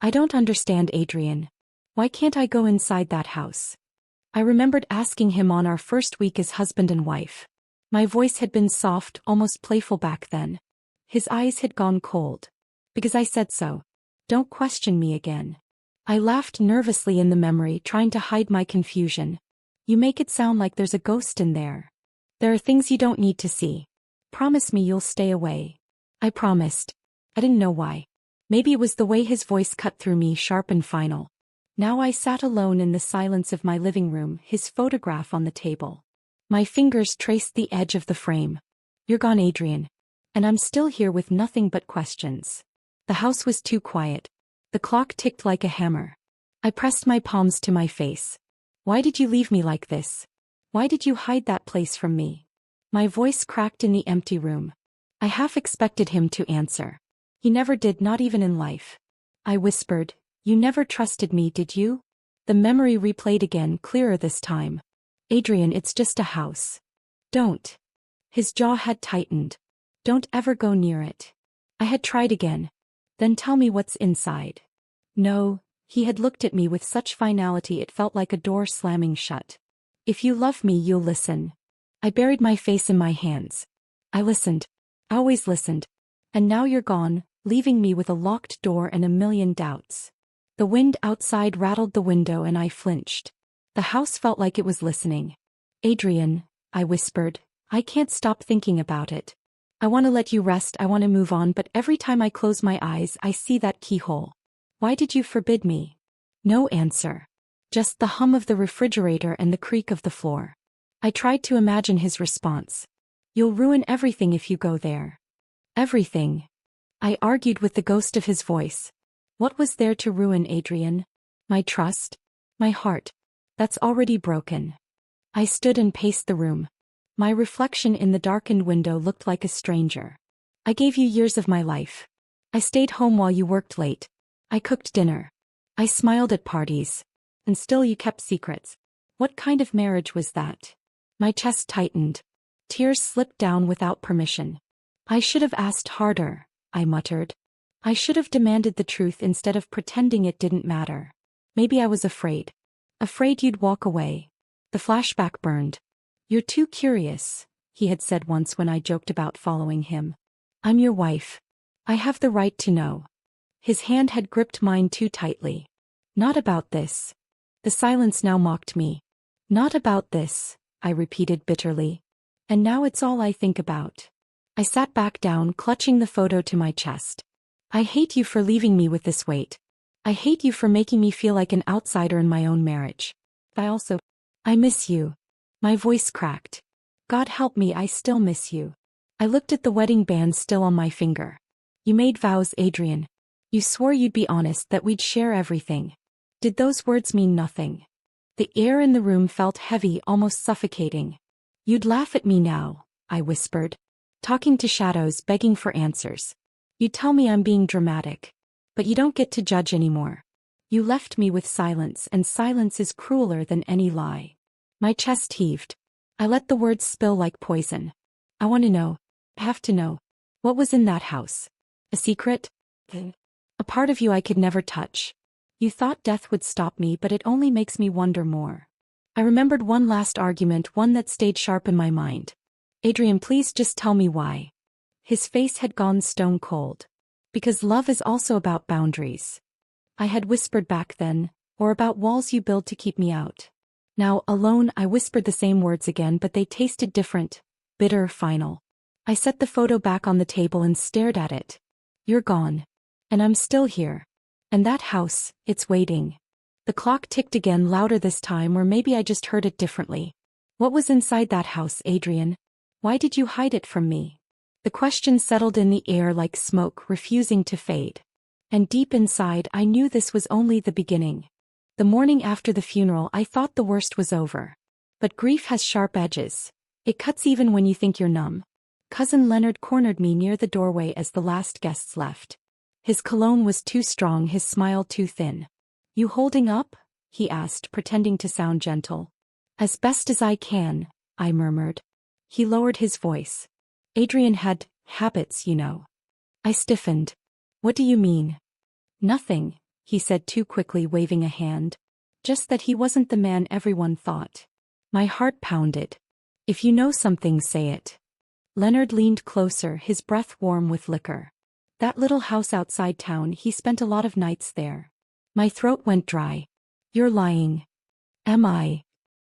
I don't understand, Adrian. Why can't I go inside that house? I remembered asking him on our first week as husband and wife. My voice had been soft, almost playful back then. His eyes had gone cold. Because I said so. Don't question me again. I laughed nervously in the memory, trying to hide my confusion. You make it sound like there's a ghost in there. There are things you don't need to see. Promise me you'll stay away. I promised. I didn't know why. Maybe it was the way his voice cut through me, sharp and final. Now I sat alone in the silence of my living room, his photograph on the table. My fingers traced the edge of the frame. You're gone, Adrian. And I'm still here with nothing but questions. The house was too quiet. The clock ticked like a hammer. I pressed my palms to my face. Why did you leave me like this? Why did you hide that place from me? My voice cracked in the empty room. I half expected him to answer. He never did, not even in life. I whispered, you never trusted me, did you? The memory replayed again, clearer this time. Adrian, it's just a house. Don't. His jaw had tightened. Don't ever go near it. I had tried again. Then tell me what's inside. No, he had looked at me with such finality it felt like a door slamming shut. If you love me, you'll listen. I buried my face in my hands. I listened. I always listened. And now you're gone, leaving me with a locked door and a million doubts. The wind outside rattled the window and I flinched. The house felt like it was listening. Adrian, I whispered, I can't stop thinking about it. I want to let you rest, I want to move on, but every time I close my eyes I see that keyhole. Why did you forbid me? No answer. Just the hum of the refrigerator and the creak of the floor. I tried to imagine his response. You'll ruin everything if you go there. Everything. I argued with the ghost of his voice. What was there to ruin, Adrian? My trust? My heart? That's already broken. I stood and paced the room. My reflection in the darkened window looked like a stranger. I gave you years of my life. I stayed home while you worked late. I cooked dinner. I smiled at parties. And still you kept secrets. What kind of marriage was that? My chest tightened. Tears slipped down without permission. I should have asked harder, I muttered. I should have demanded the truth instead of pretending it didn't matter. Maybe I was afraid. Afraid you'd walk away. The flashback burned. You're too curious, he had said once when I joked about following him. I'm your wife. I have the right to know. His hand had gripped mine too tightly. Not about this. The silence now mocked me. Not about this, I repeated bitterly. And now it's all I think about. I sat back down, clutching the photo to my chest. I hate you for leaving me with this weight. I hate you for making me feel like an outsider in my own marriage. I miss you. My voice cracked. God help me, I still miss you. I looked at the wedding band still on my finger. You made vows, Adrian. You swore you'd be honest, that we'd share everything. Did those words mean nothing? The air in the room felt heavy, almost suffocating. You'd laugh at me now, I whispered. Talking to shadows, begging for answers. You'd tell me I'm being dramatic. But you don't get to judge anymore. You left me with silence, and silence is crueler than any lie. My chest heaved. I let the words spill like poison. I want to know. I have to know. What was in that house? A secret? A part of you I could never touch. You thought death would stop me, but it only makes me wonder more. I remembered one last argument, one that stayed sharp in my mind. Adrian, please just tell me why. His face had gone stone cold. Because love is also about boundaries. I had whispered back then, or about walls you build to keep me out. Now, alone, I whispered the same words again, but they tasted different, bitter, final. I set the photo back on the table and stared at it. You're gone. And I'm still here. And that house, it's waiting. The clock ticked again, louder this time, or maybe I just heard it differently. What was inside that house, Adrian? Why did you hide it from me? The question settled in the air like smoke, refusing to fade. And deep inside, I knew this was only the beginning. The morning after the funeral, I thought the worst was over. But grief has sharp edges. It cuts even when you think you're numb. Cousin Leonard cornered me near the doorway as the last guests left. His cologne was too strong, his smile too thin. You holding up? He asked, pretending to sound gentle. As best as I can, I murmured. He lowered his voice. Adrian had habits, you know. I stiffened. What do you mean? Nothing, he said too quickly, waving a hand. Just that he wasn't the man everyone thought. My heart pounded. If you know something, say it. Leonard leaned closer, his breath warm with liquor. That little house outside town, he spent a lot of nights there. My throat went dry. You're lying. Am I?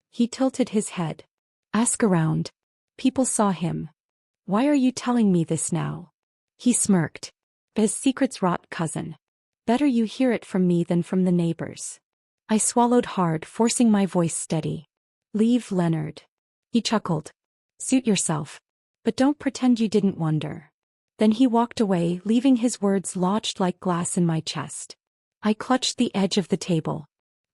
He tilted his head. Ask around. People saw him. Why are you telling me this now? He smirked. His secrets rot, cousin. Better you hear it from me than from the neighbors. I swallowed hard, forcing my voice steady. Leave, Leonard. He chuckled. Suit yourself. But don't pretend you didn't wonder. Then he walked away, leaving his words lodged like glass in my chest. I clutched the edge of the table.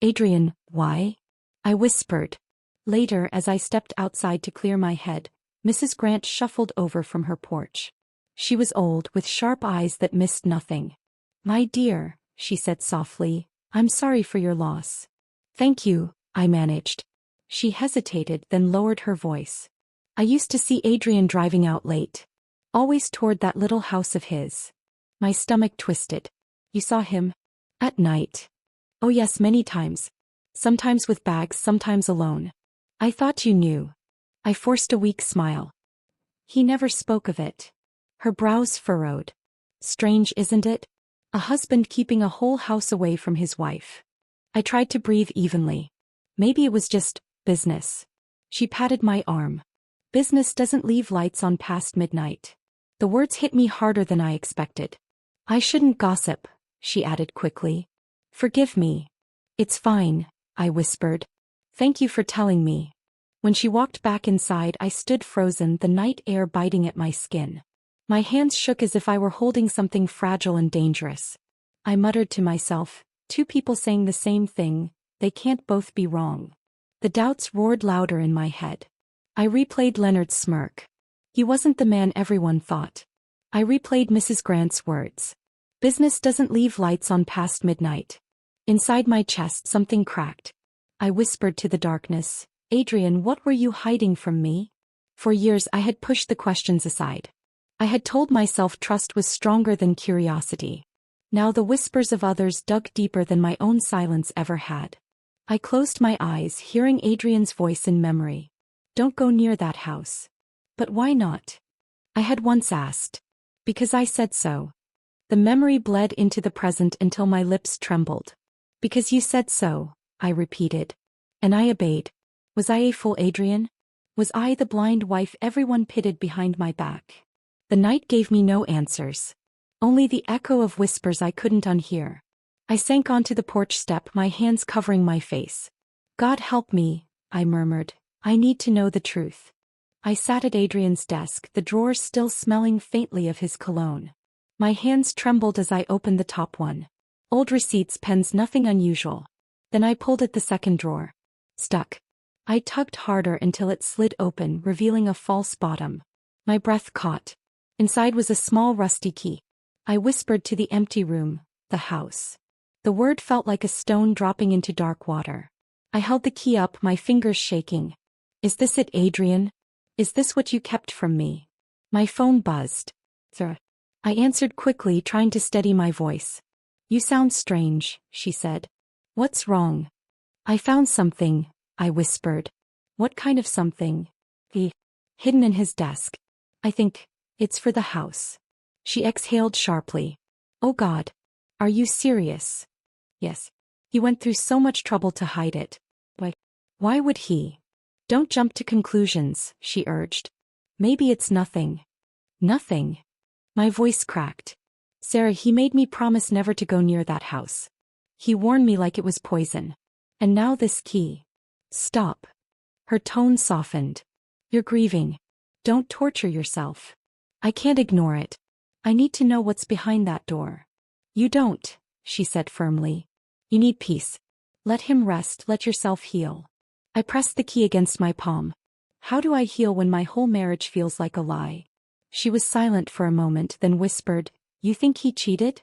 Adrian, why? I whispered. Later, as I stepped outside to clear my head, Mrs. Grant shuffled over from her porch. She was old, with sharp eyes that missed nothing. My dear, she said softly, I'm sorry for your loss. Thank you, I managed. She hesitated, then lowered her voice. I used to see Adrian driving out late. Always toward that little house of his. My stomach twisted. You saw him? At night. Oh yes, many times. Sometimes with bags, sometimes alone. I thought you knew. I forced a weak smile. He never spoke of it. Her brows furrowed. Strange, isn't it? A husband keeping a whole house away from his wife. I tried to breathe evenly. Maybe it was just business. She patted my arm. Business doesn't leave lights on past midnight. The words hit me harder than I expected. I shouldn't gossip, she added quickly. Forgive me. It's fine, I whispered. Thank you for telling me. When she walked back inside, I stood frozen, the night air biting at my skin. My hands shook as if I were holding something fragile and dangerous. I muttered to myself, two people saying the same thing, they can't both be wrong. The doubts roared louder in my head. I replayed Leonard's smirk. He wasn't the man everyone thought. I replayed Mrs. Grant's words. Business doesn't leave lights on past midnight. Inside my chest something cracked. I whispered to the darkness, Adrian, what were you hiding from me? For years I had pushed the questions aside. I had told myself trust was stronger than curiosity. Now the whispers of others dug deeper than my own silence ever had. I closed my eyes, hearing Adrian's voice in memory. Don't go near that house. But why not? I had once asked. Because I said so. The memory bled into the present until my lips trembled. Because you said so, I repeated. And I obeyed. Was I a fool, Adrian? Was I the blind wife everyone pitted behind my back? The night gave me no answers. Only the echo of whispers I couldn't unhear. I sank onto the porch step, my hands covering my face. God help me, I murmured. I need to know the truth. I sat at Adrian's desk, the drawers still smelling faintly of his cologne. My hands trembled as I opened the top one. Old receipts, pens, nothing unusual. Then I pulled at the second drawer. Stuck. I tugged harder until it slid open, revealing a false bottom. My breath caught. Inside was a small rusty key. I whispered to the empty room, the house. The word felt like a stone dropping into dark water. I held the key up, my fingers shaking. Is this it, Adrian? Is this what you kept from me? My phone buzzed. Sir. I answered quickly, trying to steady my voice. You sound strange, she said. What's wrong? I found something, I whispered. What kind of something? Hidden in his desk. I think it's for the house. She exhaled sharply. Oh God. Are you serious? Yes. He went through so much trouble to hide it. Why would he? Don't jump to conclusions, she urged. Maybe it's nothing. Nothing. My voice cracked. Sarah, he made me promise never to go near that house. He warned me like it was poison. And now this key. Stop. Her tone softened. You're grieving. Don't torture yourself. I can't ignore it. I need to know what's behind that door. You don't, she said firmly. You need peace. Let him rest, let yourself heal. I pressed the key against my palm. How do I heal when my whole marriage feels like a lie? She was silent for a moment, then whispered, You think he cheated?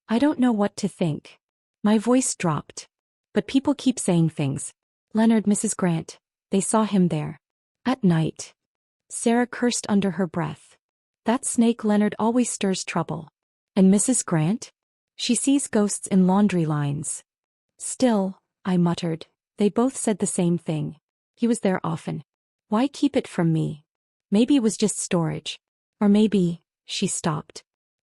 I don't know what to think. My voice dropped. But people keep saying things. Leonard, Mrs. Grant, they saw him there. At night. Sarah cursed under her breath. That snake Leonard always stirs trouble. And Mrs. Grant? She sees ghosts in laundry lines. Still, I muttered, they both said the same thing. He was there often. Why keep it from me? Maybe it was just storage. Or maybe, she stopped.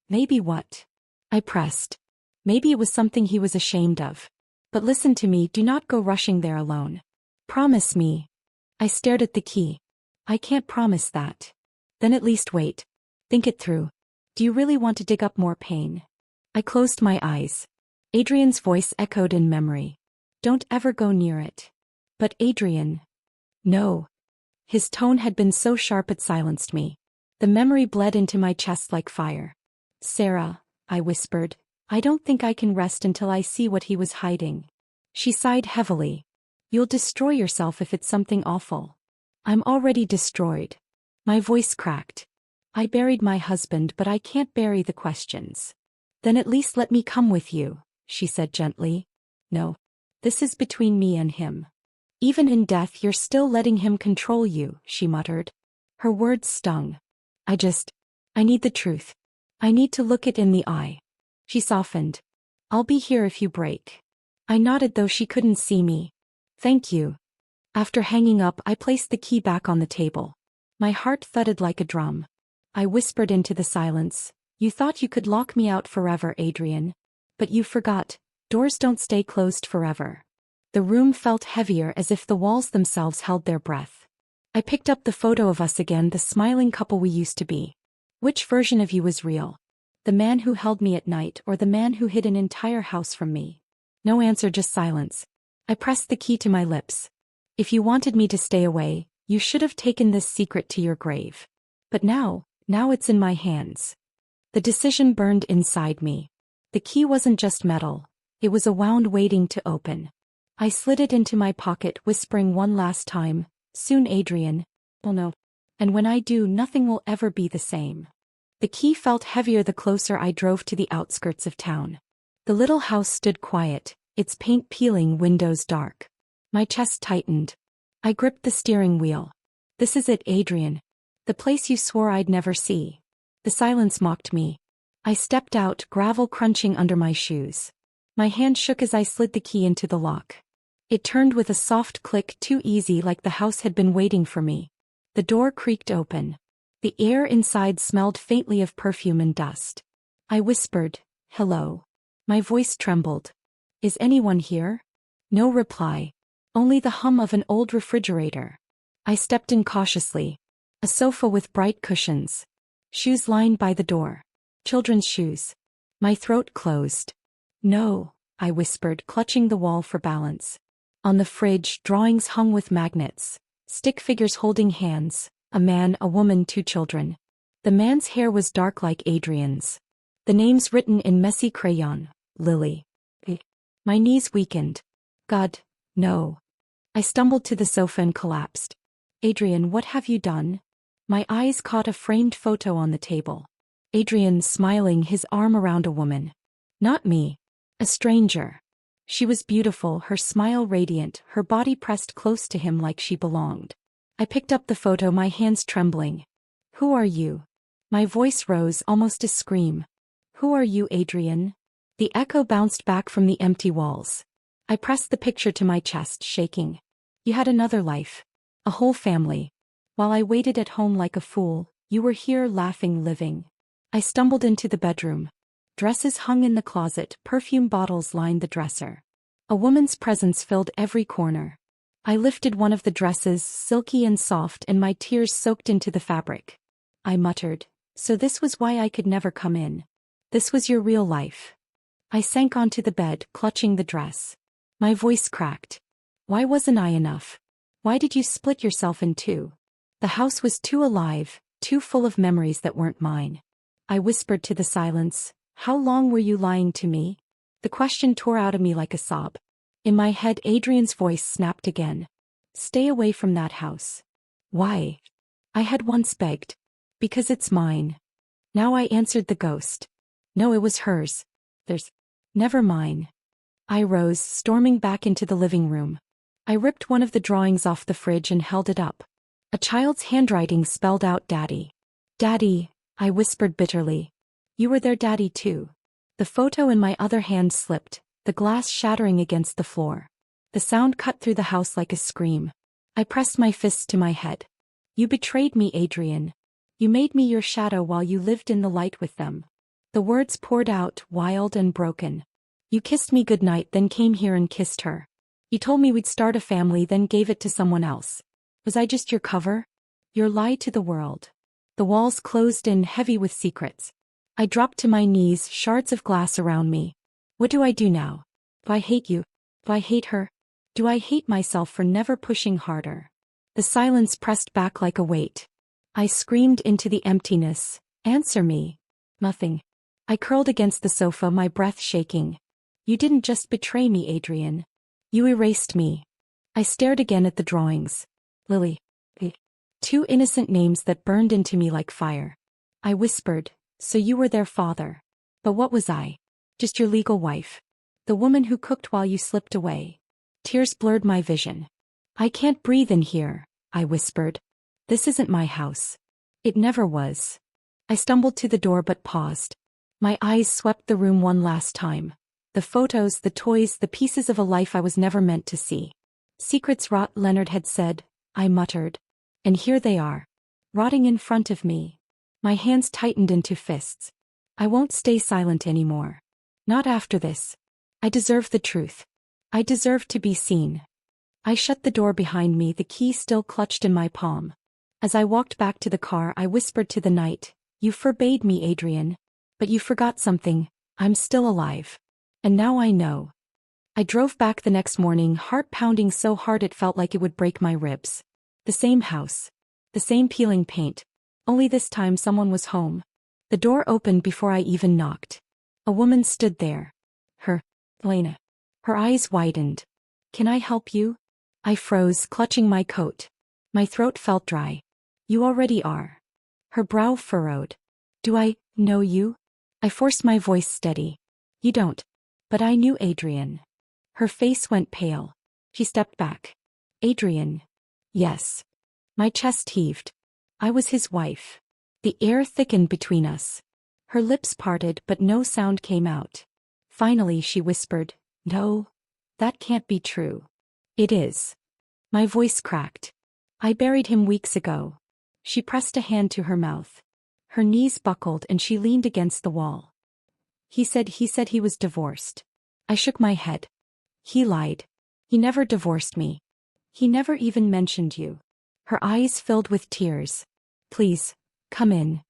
Maybe what? I pressed. Maybe it was something he was ashamed of. But listen to me, do not go rushing there alone. Promise me. I stared at the key. I can't promise that. Then at least wait. Think it through. Do you really want to dig up more pain? I closed my eyes. Adrian's voice echoed in memory. Don't ever go near it. But Adrian. No. His tone had been so sharp it silenced me. The memory bled into my chest like fire. Sarah, I whispered, I don't think I can rest until I see what he was hiding. She sighed heavily. You'll destroy yourself if it's something awful. I'm already destroyed. My voice cracked. I buried my husband, but I can't bury the questions. Then at least let me come with you, she said gently. No. This is between me and him. Even in death you're still letting him control you, she muttered. Her words stung. I need the truth. I need to look it in the eye. She softened. I'll be here if you break. I nodded though she couldn't see me. Thank you. After hanging up, I placed the key back on the table. My heart thudded like a drum. I whispered into the silence. You thought you could lock me out forever, Adrian. But you forgot. Doors don't stay closed forever. The room felt heavier, as if the walls themselves held their breath. I picked up the photo of us again, the smiling couple we used to be. Which version of you was real? The man who held me at night, or the man who hid an entire house from me? No answer, just silence. I pressed the key to my lips. If you wanted me to stay away, you should have taken this secret to your grave. But now it's in my hands. The decision burned inside me. The key wasn't just metal. It was a wound waiting to open. I slid it into my pocket, whispering one last time, soon Adrian. Oh no. And when I do, nothing will ever be the same. The key felt heavier the closer I drove to the outskirts of town. The little house stood quiet, its paint peeling, windows dark. My chest tightened. I gripped the steering wheel. This is it, Adrian. The place you swore I'd never see. The silence mocked me. I stepped out, gravel crunching under my shoes. My hand shook as I slid the key into the lock. It turned with a soft click, too easy, like the house had been waiting for me. The door creaked open. The air inside smelled faintly of perfume and dust. I whispered, hello. My voice trembled. Is anyone here? No reply. Only the hum of an old refrigerator. I stepped in cautiously. A sofa with bright cushions. Shoes lined by the door. Children's shoes. My throat closed. No, I whispered, clutching the wall for balance. On the fridge, drawings hung with magnets. Stick figures holding hands. A man, a woman, 2 children. The man's hair was dark like Adrian's. The names written in messy crayon. Lily. My knees weakened. God, no. I stumbled to the sofa and collapsed. Adrian, what have you done? My eyes caught a framed photo on the table. Adrian smiling, his arm around a woman. Not me. A stranger. She was beautiful, her smile radiant, her body pressed close to him like she belonged. I picked up the photo, my hands trembling. Who are you? My voice rose, almost a scream. Who are you, Adrian? The echo bounced back from the empty walls. I pressed the picture to my chest, shaking. You had another life. A whole family. While I waited at home like a fool, you were here, laughing, living. I stumbled into the bedroom. Dresses hung in the closet, perfume bottles lined the dresser. A woman's presence filled every corner. I lifted one of the dresses, silky and soft, and my tears soaked into the fabric. I muttered, so this was why I could never come in. This was your real life. I sank onto the bed, clutching the dress. My voice cracked. Why wasn't I enough? Why did you split yourself in 2? The house was too alive, too full of memories that weren't mine. I whispered to the silence, how long were you lying to me? The question tore out of me like a sob. In my head, Adrian's voice snapped again. Stay away from that house. Why? I had once begged. Because it's mine. Now I answered the ghost. No, it was hers. Never mine. I rose, storming back into the living room. I ripped one of the drawings off the fridge and held it up. A child's handwriting spelled out Daddy. Daddy, I whispered bitterly. You were their daddy too. The photo in my other hand slipped, the glass shattering against the floor. The sound cut through the house like a scream. I pressed my fists to my head. You betrayed me, Adrian. You made me your shadow while you lived in the light with them. The words poured out, wild and broken. You kissed me goodnight, then came here and kissed her. You told me we'd start a family, then gave it to someone else. Was I just your cover? Your lie to the world. The walls closed in, heavy with secrets. I dropped to my knees, shards of glass around me. What do I do now? Do I hate you? Do I hate her? Do I hate myself for never pushing harder? The silence pressed back like a weight. I screamed into the emptiness. Answer me. Nothing. I curled against the sofa, my breath shaking. You didn't just betray me, Adrian. You erased me. I stared again at the drawings. Lily. Two innocent names that burned into me like fire. I whispered, so you were their father. But what was I? Just your legal wife. The woman who cooked while you slipped away. Tears blurred my vision. I can't breathe in here, I whispered. This isn't my house. It never was. I stumbled to the door but paused. My eyes swept the room one last time. The photos, the toys, the pieces of a life I was never meant to see. Secrets rot, Leonard had said, I muttered. And here they are. Rotting in front of me. My hands tightened into fists. I won't stay silent anymore. Not after this. I deserve the truth. I deserve to be seen. I shut the door behind me, the key still clutched in my palm. As I walked back to the car, I whispered to the night, you forbade me, Adrian. But you forgot something. I'm still alive. And now I know. I drove back the next morning, heart pounding so hard it felt like it would break my ribs. The same house. The same peeling paint. Only this time someone was home. The door opened before I even knocked. A woman stood there. Elena. Her eyes widened. Can I help you? I froze, clutching my coat. My throat felt dry. You already are. Her brow furrowed. Do I know you? I forced my voice steady. You don't. But I knew Adrian. Her face went pale. She stepped back. Adrian. Yes. My chest heaved. I was his wife. The air thickened between us. Her lips parted but no sound came out. Finally she whispered, no, that can't be true. It is. My voice cracked. I buried him weeks ago. She pressed a hand to her mouth. Her knees buckled and she leaned against the wall. He said he was divorced. I shook my head. He lied. He never divorced me. He never even mentioned you. Her eyes filled with tears. Please, come in.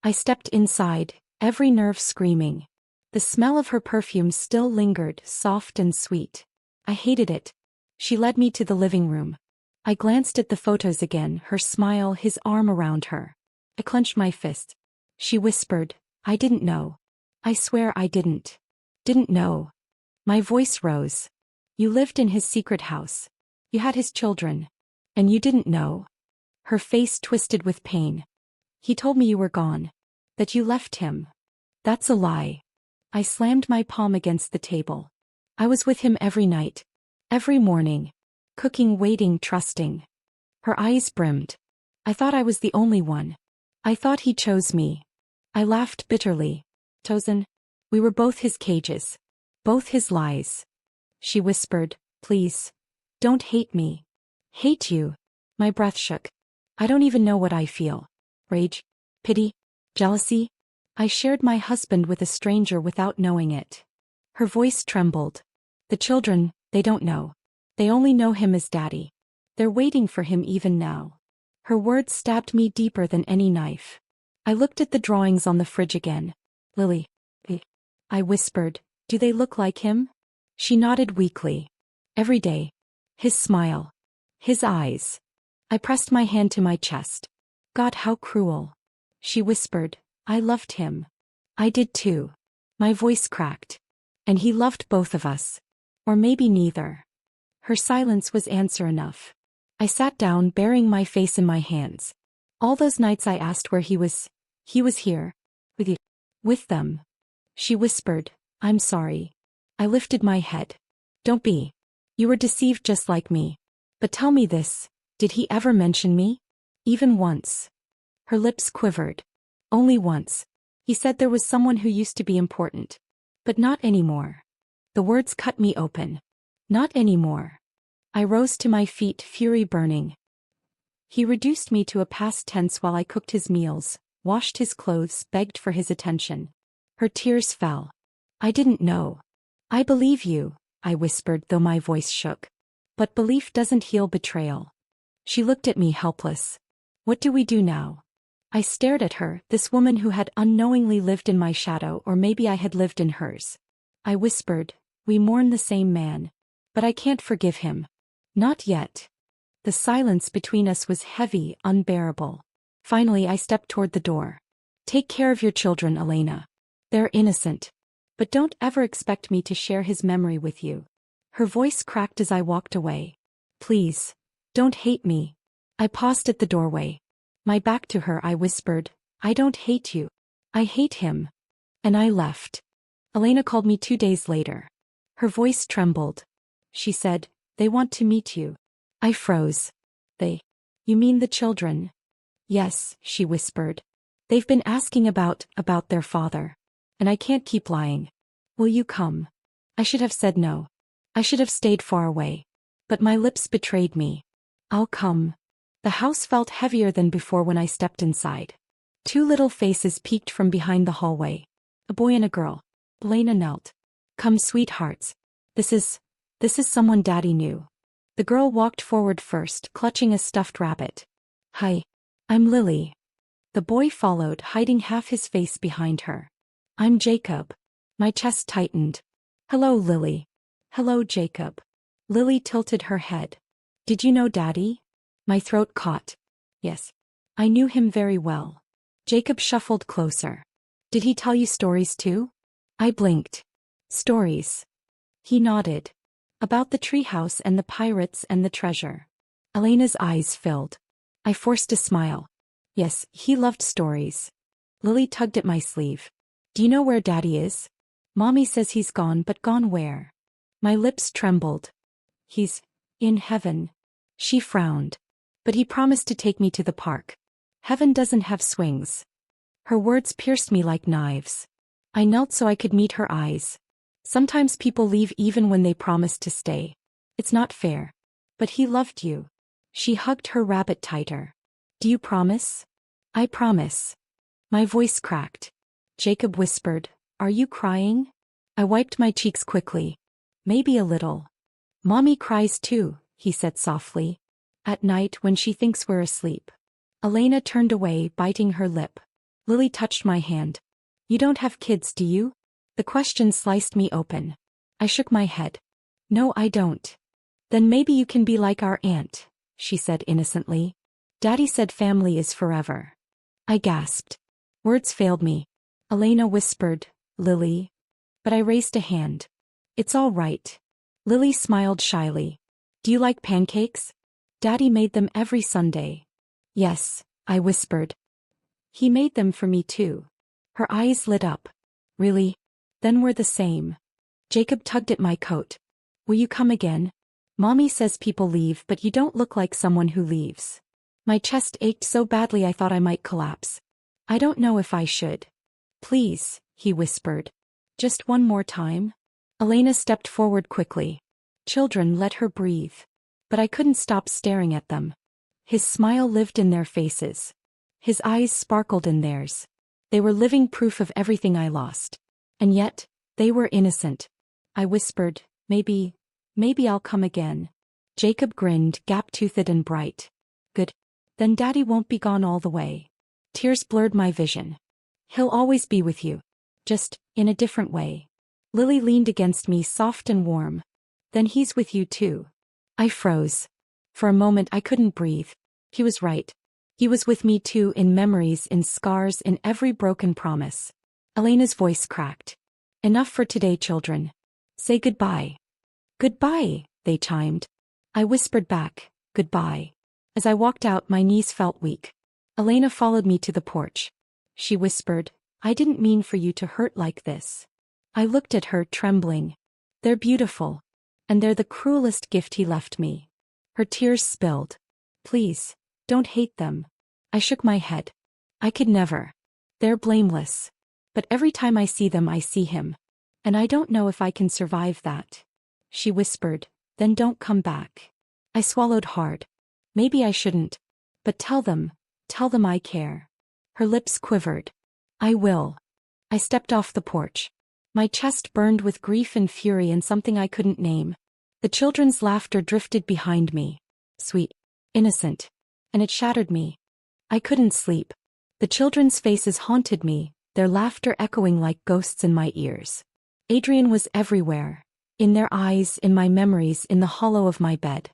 I stepped inside, every nerve screaming. The smell of her perfume still lingered, soft and sweet. I hated it. She led me to the living room. I glanced at the photos again, her smile, his arm around her. I clenched my fist. She whispered, I didn't know. I swear I didn't. Didn't know. My voice rose. You lived in his secret house. You had his children. And you didn't know. Her face twisted with pain. He told me you were gone. That you left him. That's a lie. I slammed my palm against the table. I was with him every night. Every morning. Cooking, waiting, trusting. Her eyes brimmed. I thought I was the only one. I thought he chose me. I laughed bitterly. Chosen? We were both his cages. Both his lies. She whispered, please. Don't hate me. Hate you. My breath shook. I don't even know what I feel. Rage? Pity? Jealousy? I shared my husband with a stranger without knowing it. Her voice trembled. The children, they don't know. They only know him as Daddy. They're waiting for him even now. Her words stabbed me deeper than any knife. I looked at the drawings on the fridge again. Lily. I whispered, do they look like him? She nodded weakly. Every day. His smile. His eyes. I pressed my hand to my chest. God, how cruel. She whispered, I loved him. I did too. My voice cracked. And he loved both of us. Or maybe neither. Her silence was answer enough. I sat down, burying my face in my hands. All those nights I asked where he was. He was here. With you. With them. She whispered, I'm sorry. I lifted my head. Don't be. You were deceived just like me. But tell me this, did he ever mention me? Even once. Her lips quivered. Only once. He said there was someone who used to be important. But not anymore. The words cut me open. Not anymore. I rose to my feet, fury burning. He reduced me to a past tense while I cooked his meals, washed his clothes, begged for his attention. Her tears fell. I didn't know. I believe you, I whispered, though my voice shook. But belief doesn't heal betrayal. She looked at me helpless. What do we do now? I stared at her, this woman who had unknowingly lived in my shadow, or maybe I had lived in hers. I whispered, we mourn the same man. But I can't forgive him. Not yet. The silence between us was heavy, unbearable. Finally I stepped toward the door. Take care of your children, Elena. They're innocent. But don't ever expect me to share his memory with you. Her voice cracked as I walked away. Please, don't hate me. I paused at the doorway. My back to her, I whispered, I don't hate you. I hate him. And I left. Elena called me 2 days later. Her voice trembled. She said, they want to meet you. I froze. They? You mean the children? Yes, she whispered. They've been asking about their father. And I can't keep lying. Will you come? I should have said no. I should have stayed far away. But my lips betrayed me. I'll come. The house felt heavier than before when I stepped inside. 2 little faces peeked from behind the hallway. A boy and a girl. Elena knelt. Come, sweethearts. This is someone Daddy knew. The girl walked forward first, clutching a stuffed rabbit. Hi. I'm Lily. The boy followed, hiding half his face behind her. I'm Jacob. My chest tightened. Hello, Lily. Hello, Jacob. Lily tilted her head. Did you know Daddy? My throat caught. Yes. I knew him very well. Jacob shuffled closer. Did he tell you stories too? I blinked. Stories. He nodded. About the treehouse and the pirates and the treasure. Elena's eyes filled. I forced a smile. Yes, he loved stories. Lily tugged at my sleeve. Do you know where Daddy is? Mommy says he's gone, but gone where? My lips trembled. He's in heaven. She frowned. But he promised to take me to the park. Heaven doesn't have swings. Her words pierced me like knives. I knelt so I could meet her eyes. Sometimes people leave even when they promise to stay. It's not fair. But he loved you. She hugged her rabbit tighter. Do you promise? I promise. My voice cracked. Jacob whispered, Are you crying? I wiped my cheeks quickly. Maybe a little. Mommy cries too, he said softly. At night when she thinks we're asleep. Elena turned away, biting her lip. Lily touched my hand. You don't have kids, do you? The question sliced me open. I shook my head. No, I don't. Then maybe you can be like our aunt, she said innocently. Daddy said family is forever. I gasped. Words failed me. Elena whispered, Lily. But I raised a hand. It's all right. Lily smiled shyly. Do you like pancakes? Daddy made them every Sunday. Yes, I whispered. He made them for me too. Her eyes lit up. Really? Then we're the same. Jacob tugged at my coat. Will you come again? Mommy says people leave, but you don't look like someone who leaves. My chest ached so badly I thought I might collapse. I don't know if I should. Please, he whispered. Just one more time? Elena stepped forward quickly. Children, let her breathe. But I couldn't stop staring at them. His smile lived in their faces. His eyes sparkled in theirs. They were living proof of everything I lost. And yet, they were innocent. I whispered, maybe I'll come again. Jacob grinned, gap-toothed and bright. Good. Then Daddy won't be gone all the way. Tears blurred my vision. He'll always be with you. Just, in a different way. Lily leaned against me, soft and warm. Then he's with you too. I froze. For a moment I couldn't breathe. He was right. He was with me too, in memories, in scars, in every broken promise. Elena's voice cracked. Enough for today, children. Say goodbye. Goodbye, they chimed. I whispered back, goodbye. As I walked out, my knees felt weak. Elena followed me to the porch. She whispered, I didn't mean for you to hurt like this. I looked at her, trembling. They're beautiful. And they're the cruelest gift he left me. Her tears spilled. Please, don't hate them. I shook my head. I could never. They're blameless. But every time I see them, I see him. And I don't know if I can survive that. She whispered, then don't come back. I swallowed hard. Maybe I shouldn't. But tell them I care. Her lips quivered. I will. I stepped off the porch. My chest burned with grief and fury and something I couldn't name. The children's laughter drifted behind me. Sweet. Innocent. And it shattered me. I couldn't sleep. The children's faces haunted me, their laughter echoing like ghosts in my ears. Adrian was everywhere. In their eyes, in my memories, in the hollow of my bed.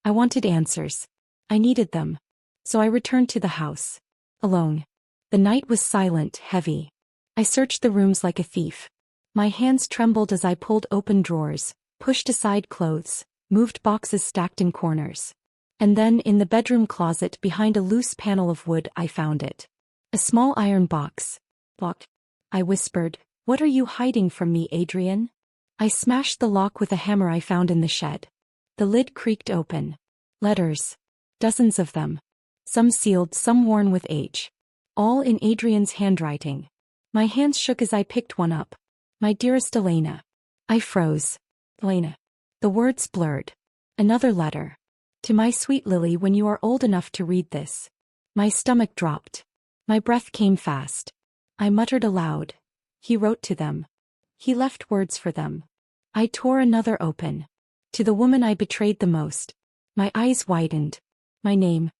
I wanted answers. I needed them. So I returned to the house. Alone. The night was silent, heavy. I searched the rooms like a thief. My hands trembled as I pulled open drawers, pushed aside clothes, moved boxes stacked in corners. And then, in the bedroom closet behind a loose panel of wood, I found it. A small iron box. Locked. I whispered, "What are you hiding from me, Adrian?" I smashed the lock with a hammer I found in the shed. The lid creaked open. Letters. Dozens of them. Some sealed, some worn with age. All in Adrian's handwriting. My hands shook as I picked one up. My dearest Elena. I froze. Elena. The words blurred. Another letter. To my sweet Lily, when you are old enough to read this. My stomach dropped. My breath came fast. I muttered aloud. He wrote to them. He left words for them. I tore another open. To the woman I betrayed the most. My eyes widened. My name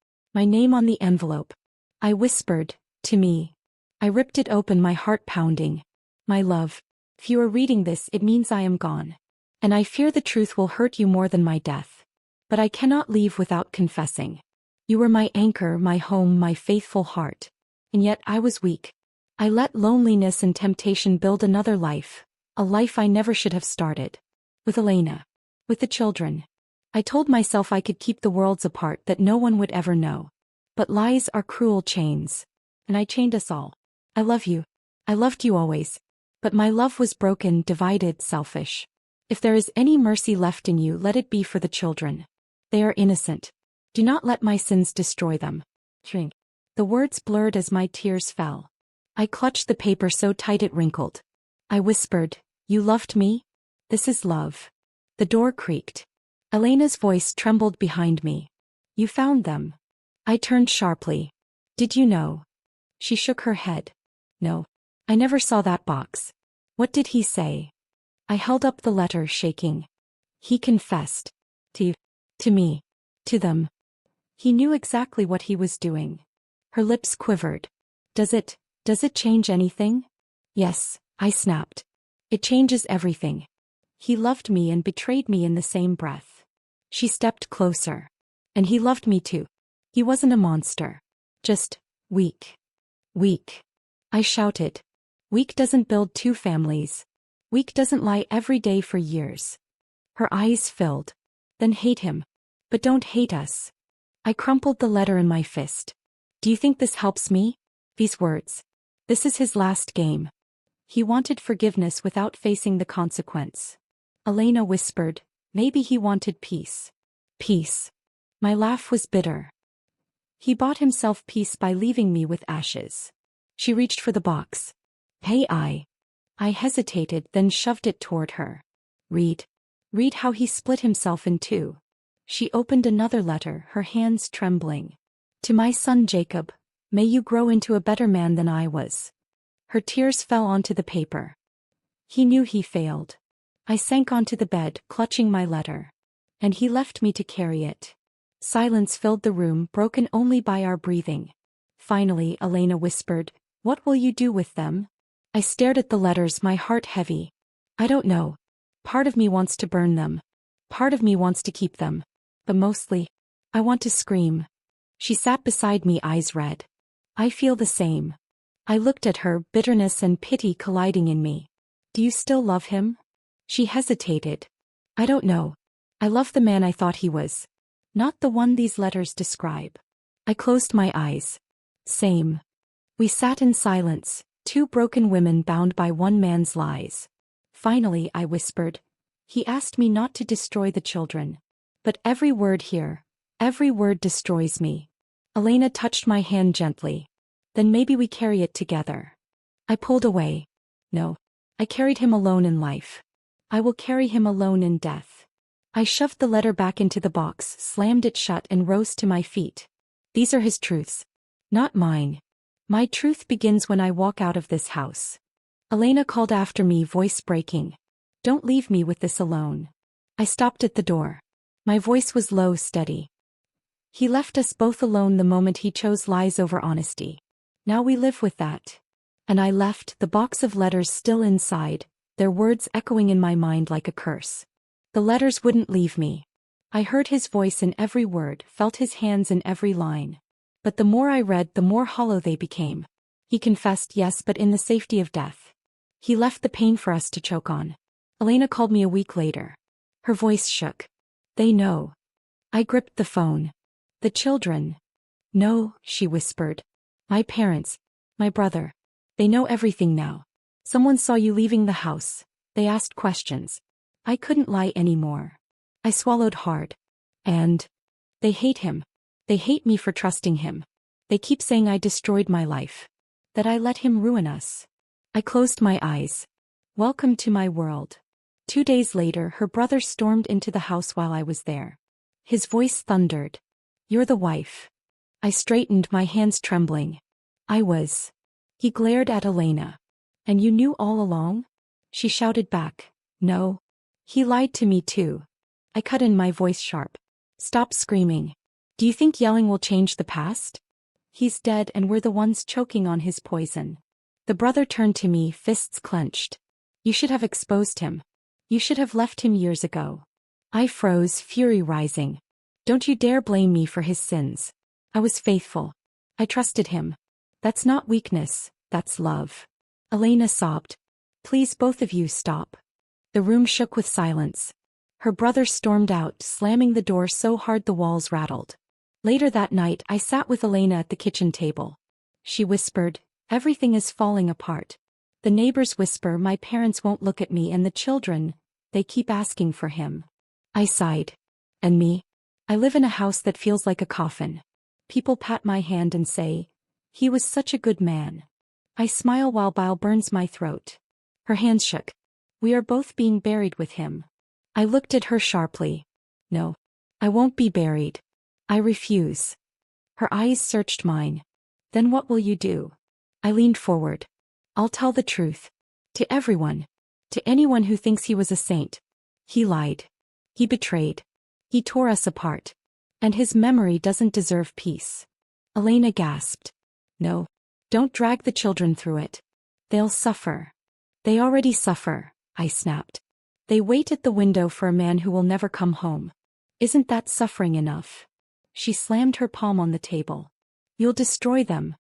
on the envelope. I whispered, to me. I ripped it open, my heart pounding. My love, if you are reading this, it means I am gone. And I fear the truth will hurt you more than my death. But I cannot leave without confessing. You were my anchor, my home, my faithful heart. And yet I was weak. I let loneliness and temptation build another life, a life I never should have started. With Elena. With the children. I told myself I could keep the worlds apart, that no one would ever know. But lies are cruel chains. And I chained us all. I love you. I loved you always. But my love was broken, divided, selfish. If there is any mercy left in you, let it be for the children. They are innocent. Do not let my sins destroy them. Shrink. The words blurred as my tears fell. I clutched the paper so tight it wrinkled. I whispered, "You loved me? This is love." The door creaked. Elena's voice trembled behind me. "You found them." I turned sharply. "Did you know?" She shook her head. "No. I never saw that box." "What did he say?" I held up the letter, shaking. "He confessed. To me. To them. He knew exactly what he was doing." Her lips quivered. Does it change anything?" "Yes," I snapped. "It changes everything. He loved me and betrayed me in the same breath." She stepped closer. "And he loved me too. He wasn't a monster. Just weak." "Weak." I shouted. "Weak doesn't build two families. Weak doesn't lie every day for years." Her eyes filled. "Then hate him. But don't hate us." I crumpled the letter in my fist. "Do you think this helps me? These words. This is his last game. He wanted forgiveness without facing the consequence." Elena whispered, "Maybe he wanted peace." Peace. My laugh was bitter. "He bought himself peace by leaving me with ashes." She reached for the box. "Hey, I hesitated, then shoved it toward her. Read how he split himself in two." She opened another letter, her hands trembling. "To my son Jacob, may you grow into a better man than I was." Her tears fell onto the paper. He knew he failed. I sank onto the bed, clutching my letter. And he left me to carry it. Silence filled the room, broken only by our breathing. Finally, Elena whispered, "What will you do with them?" I stared at the letters, my heart heavy. "I don't know. Part of me wants to burn them. Part of me wants to keep them. But mostly, I want to scream." She sat beside me, eyes red. "I feel the same." I looked at her, bitterness and pity colliding in me. "Do you still love him?" She hesitated. "I don't know. I love the man I thought he was. Not the one these letters describe." I closed my eyes. "Same." We sat in silence, two broken women bound by one man's lies. Finally, I whispered, "He asked me not to destroy the children. But every word here, every word destroys me." Elena touched my hand gently. "Then maybe we carry it together." I pulled away. "No. I carried him alone in life. I will carry him alone in death. I shoved the letter back into the box, slammed it shut and rose to my feet. These are his truths. Not mine. My truth begins when I walk out of this house. Elena called after me, voice breaking. Don't leave me with this alone. I stopped at the door. My voice was low, steady. He left us both alone the moment he chose lies over honesty. Now we live with that. And I left, the box of letters still inside, their words echoing in my mind like a curse. The letters wouldn't leave me. I heard his voice in every word, felt his hands in every line. But the more I read, the more hollow they became. He confessed, yes, but in the safety of death. He left the pain for us to choke on. Elena called me a week later. Her voice shook. They know. I gripped the phone. The children. No, she whispered. My parents. My brother. They know everything now. Someone saw you leaving the house. They asked questions. I couldn't lie anymore. I swallowed hard. And they hate him. They hate me for trusting him. They keep saying I destroyed my life. That I let him ruin us. I closed my eyes. Welcome to my world. 2 days later, her brother stormed into the house while I was there. His voice thundered. You're the wife. I straightened, my hands trembling. I was. He glared at Elena. And you knew all along? She shouted back. No. He lied to me too. I cut in, my voice sharp. Stop screaming. Do you think yelling will change the past? He's dead and we're the ones choking on his poison. The brother turned to me, fists clenched. You should have exposed him. You should have left him years ago. I froze, fury rising. Don't you dare blame me for his sins. I was faithful. I trusted him. That's not weakness, that's love. Elena sobbed. Please, both of you, stop. The room shook with silence. Her brother stormed out, slamming the door so hard the walls rattled. Later that night, I sat with Elena at the kitchen table. She whispered, everything is falling apart. The neighbors whisper my parents won't look at me, and the children, they keep asking for him. I sighed. And me? I live in a house that feels like a coffin. People pat my hand and say, he was such a good man. I smile while bile burns my throat. Her hands shook. We are both being buried with him. I looked at her sharply. No. I won't be buried. I refuse. Her eyes searched mine. Then what will you do? I leaned forward. I'll tell the truth. To everyone. To anyone who thinks he was a saint. He lied. He betrayed. He tore us apart. And his memory doesn't deserve peace. Elena gasped. No. Don't drag the children through it. They'll suffer. They already suffer, I snapped. They wait at the window for a man who will never come home. Isn't that suffering enough? She slammed her palm on the table. You'll destroy them.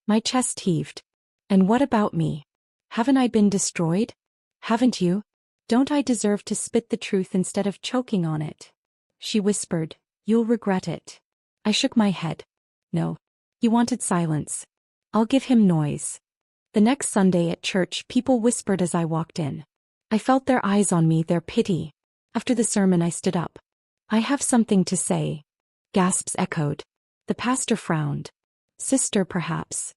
My chest heaved. And what about me? Haven't I been destroyed? Haven't you? Don't I deserve to spit the truth instead of choking on it? She whispered, you'll regret it. I shook my head. No. He wanted silence. I'll give him noise. The next Sunday at church, people whispered as I walked in. I felt their eyes on me, their pity. After the sermon, I stood up. I have something to say. Gasps echoed. The pastor frowned. Sister, perhaps.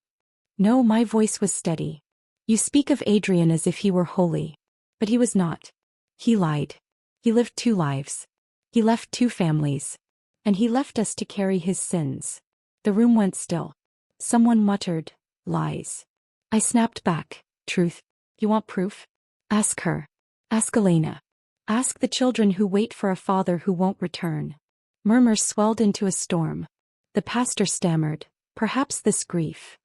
No, my voice was steady. You speak of Adrian as if he were holy. But he was not. He lied. He lived 2 lives. He left 2 families. And he left us to carry his sins. The room went still. Someone muttered, lies. I snapped back, truth. You want proof? Ask her. Ask Elena. Ask the children who wait for a father who won't return. Murmurs swelled into a storm. The pastor stammered, perhaps this grief.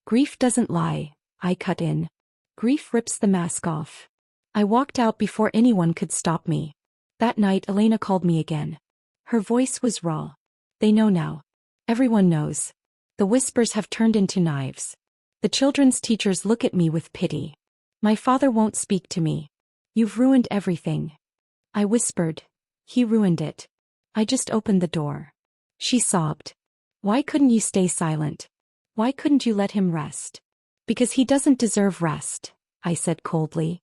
Grief doesn't lie, I cut in. Grief rips the mask off. I walked out before anyone could stop me. That night Elena called me again. Her voice was raw. They know now. Everyone knows. The whispers have turned into knives. The children's teachers look at me with pity. My father won't speak to me. You've ruined everything. I whispered. He ruined it. I just opened the door. She sobbed. Why couldn't you stay silent? Why couldn't you let him rest? Because he doesn't deserve rest, I said coldly.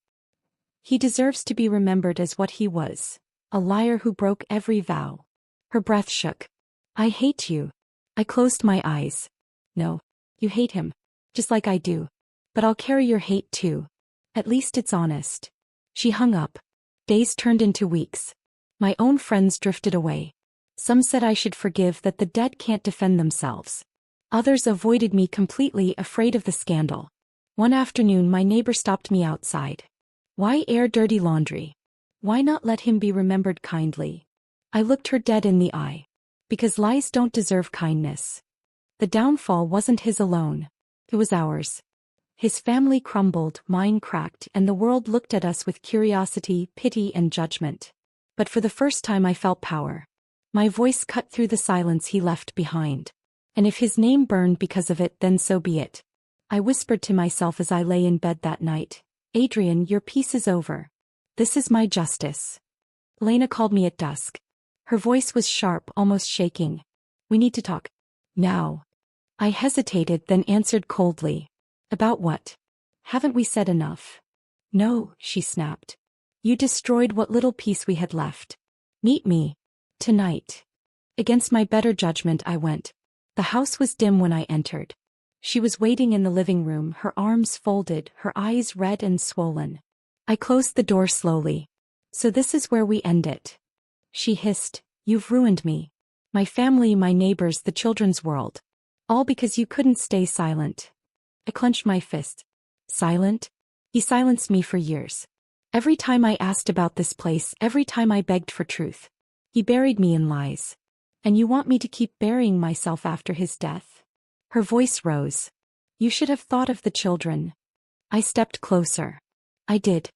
He deserves to be remembered as what he was, a liar who broke every vow. Her breath shook. I hate you. I closed my eyes. No, you hate him, just like I do. But I'll carry your hate too. At least it's honest. She hung up. Days turned into weeks. My own friends drifted away. Some said I should forgive, that the dead can't defend themselves. Others avoided me completely, afraid of the scandal. One afternoon my neighbor stopped me outside. Why air dirty laundry? Why not let him be remembered kindly? I looked her dead in the eye. Because lies don't deserve kindness. The downfall wasn't his alone. It was ours. His family crumbled, mine cracked, and the world looked at us with curiosity, pity, and judgment. But for the first time I felt power. My voice cut through the silence he left behind. And if his name burned because of it, then so be it. I whispered to myself as I lay in bed that night, Adrian, your piece is over. This is my justice. Lena called me at dusk. Her voice was sharp, almost shaking. We need to talk. Now. I hesitated, then answered coldly. About what? Haven't we said enough? No, she snapped. You destroyed what little peace we had left. Meet me. Tonight. Against my better judgment I went. The house was dim when I entered. She was waiting in the living room, her arms folded, her eyes red and swollen. I closed the door slowly. So this is where we end it. She hissed, you've ruined me. My family, my neighbors, the children's world. All because you couldn't stay silent. I clenched my fist. Silent? He silenced me for years. Every time I asked about this place, every time I begged for truth. He buried me in lies. And you want me to keep burying myself after his death? Her voice rose. You should have thought of the children. I stepped closer. I did.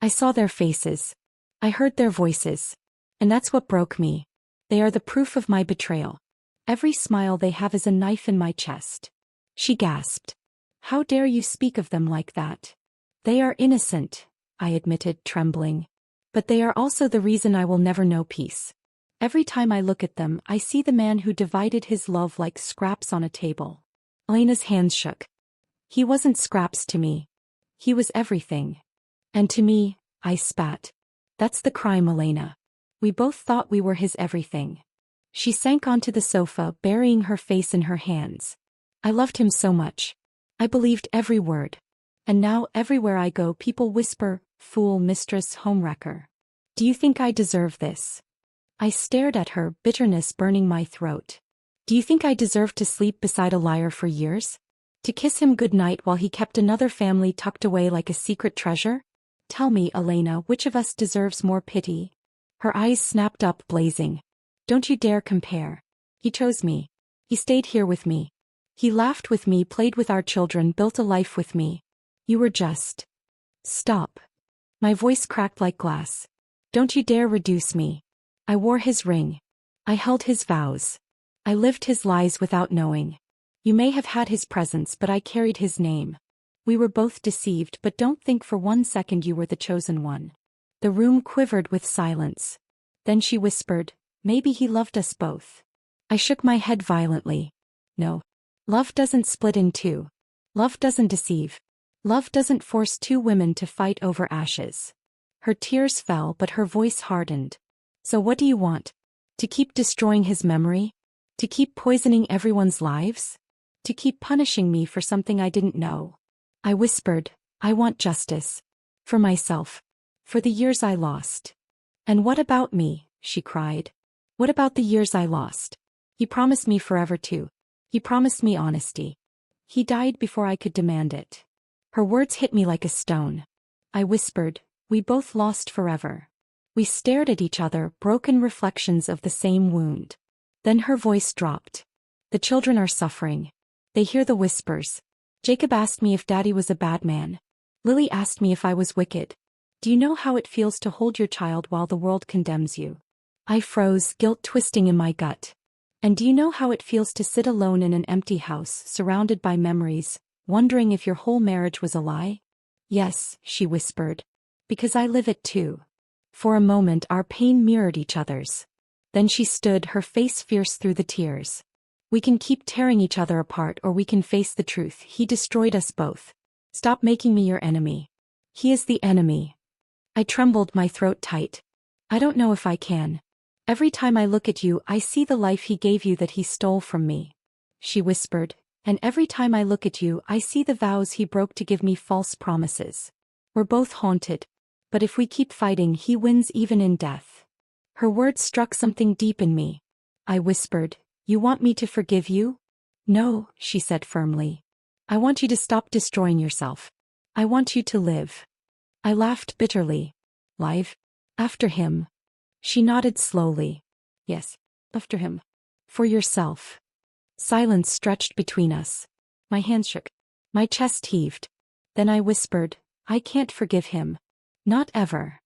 I saw their faces. I heard their voices. And that's what broke me. They are the proof of my betrayal. Every smile they have is a knife in my chest. She gasped. How dare you speak of them like that? They are innocent, I admitted, trembling. But they are also the reason I will never know peace. Every time I look at them, I see the man who divided his love like scraps on a table. Elena's hands shook. He wasn't scraps to me. He was everything. And to me, I spat. That's the crime, Elena. We both thought we were his everything. She sank onto the sofa, burying her face in her hands. I loved him so much. I believed every word. And now everywhere I go people whisper, fool, mistress, homewrecker. Do you think I deserve this? I stared at her, bitterness burning my throat. Do you think I deserve to sleep beside a liar for years? To kiss him goodnight while he kept another family tucked away like a secret treasure? Tell me, Elena, which of us deserves more pity? Her eyes snapped up, blazing. Don't you dare compare. He chose me. He stayed here with me. He laughed with me, played with our children, built a life with me. You were just... Stop. My voice cracked like glass. Don't you dare reduce me. I wore his ring. I held his vows. I lived his lies without knowing. You may have had his presence, but I carried his name. We were both deceived, but don't think for 1 second you were the chosen one. The room quivered with silence. Then she whispered, maybe he loved us both. I shook my head violently. No. Love doesn't split in two. Love doesn't deceive. Love doesn't force two women to fight over ashes. Her tears fell, but her voice hardened. So what do you want? To keep destroying his memory? To keep poisoning everyone's lives? To keep punishing me for something I didn't know? I whispered, I want justice. For myself. For the years I lost. And what about me? She cried. What about the years I lost? He promised me forever too. He promised me honesty. He died before I could demand it. Her words hit me like a stone. I whispered, we both lost forever. We stared at each other, broken reflections of the same wound. Then her voice dropped. The children are suffering. They hear the whispers. Jacob asked me if Daddy was a bad man. Lily asked me if I was wicked. Do you know how it feels to hold your child while the world condemns you? I froze, guilt twisting in my gut. And do you know how it feels to sit alone in an empty house, surrounded by memories, wondering if your whole marriage was a lie? Yes, she whispered. Because I live it too. For a moment our pain mirrored each other's. Then she stood, her face fierce through the tears. We can keep tearing each other apart, or we can face the truth. He destroyed us both. Stop making me your enemy. He is the enemy. I trembled, my throat tight. I don't know if I can. Every time I look at you, I see the life he gave you that he stole from me. She whispered, and every time I look at you, I see the vows he broke to give me false promises. We're both haunted. But if we keep fighting, he wins even in death. Her words struck something deep in me. I whispered, "You want me to forgive you?" "No," she said firmly. "I want you to stop destroying yourself. I want you to live." I laughed bitterly. "Live? After him?" She nodded slowly. "Yes, after him. For yourself." Silence stretched between us. My hands shook. My chest heaved. Then I whispered, "I can't forgive him. Not ever."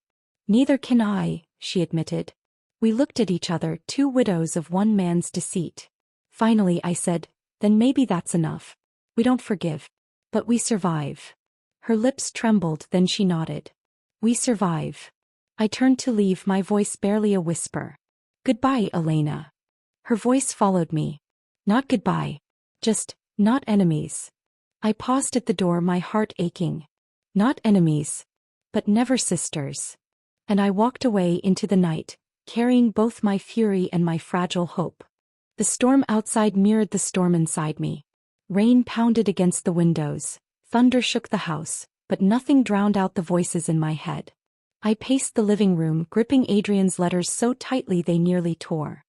"Neither can I," she admitted. We looked at each other, two widows of one man's deceit. Finally I said, "Then maybe that's enough. We don't forgive. But we survive." Her lips trembled, then she nodded. "We survive." I turned to leave, my voice barely a whisper. "Goodbye, Elena." Her voice followed me. "Not goodbye. Just, not enemies." I paused at the door, my heart aching. Not enemies. But never sisters. And I walked away into the night, carrying both my fury and my fragile hope. The storm outside mirrored the storm inside me. Rain pounded against the windows, thunder shook the house, but nothing drowned out the voices in my head. I paced the living room, gripping Adrian's letters so tightly they nearly tore.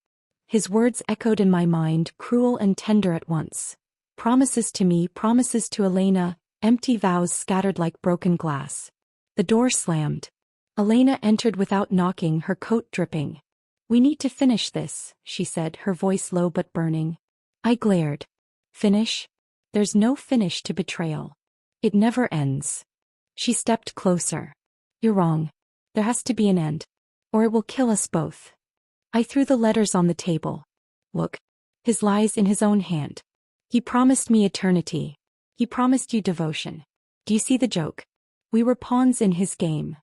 His words echoed in my mind, cruel and tender at once. Promises to me, promises to Elena, empty vows scattered like broken glass. The door slammed. Elena entered without knocking, her coat dripping. "We need to finish this," she said, her voice low but burning. I glared. "Finish? There's no finish to betrayal. It never ends." She stepped closer. "You're wrong. There has to be an end. Or it will kill us both." I threw the letters on the table. "Look. His lies in his own hand. He promised me eternity. He promised you devotion. Do you see the joke? We were pawns in his game."